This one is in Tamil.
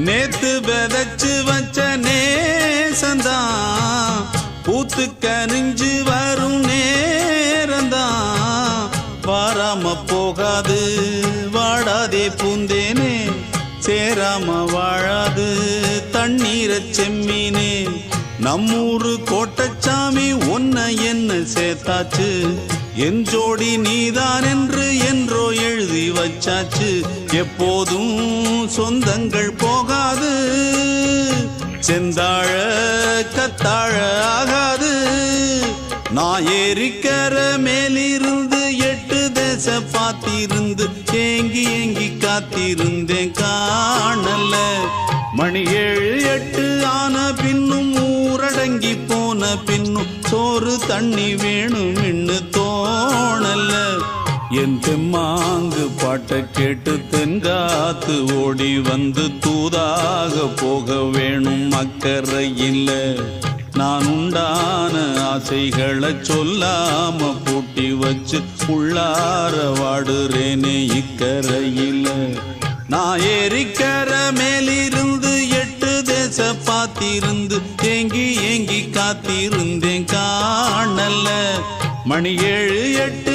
நேத்து விதைச்சு வச்ச நேசந்தான் பூத்து கனிஞ்சு வரும் நேரந்தான் வாராம போகாது வாடாதே பூந்தேனே சேராம வாழாது தண்ணீரை செம்மீனே நம்மூரு கோட்டச்சாமி ஒன்ன என்ன சேர்த்தாச்சு என் ஜோடி நீதான் என்று என்றோ எழுதி வச்சாச்சு எப்போதும் சொந்தங்கள் போகாது செந்தாழ கத்தாழ ஆகாது நான் ஏறிக்கர மேலிருந்து 8 தேச பார்த்திருந்து ஏங்கி ஏங்கி காத்திருந்தேன் காணல மணி 7 8 ஆன பின்னும் ஊரடங்கி போன பின்னும் சோறு தண்ணி வேணும் இன்னு தோணல என் தெம்மாங்கு பாட்டை கேட்டு தென்காத்து ஓடி வந்து தூதாக போக வேணும் அக்கறையில் நான் உண்டான ஆசைகளை சொல்லாம பூட்டி வச்சு உள்ளார வாடுறேனே இக்கரையில் நான் ஏறிக்கர மேலிருந்து 8 தேச பார்த்திருந்து ஏங்கி ஏங்கி காத்திருந்தேன் காணல மணி 7 8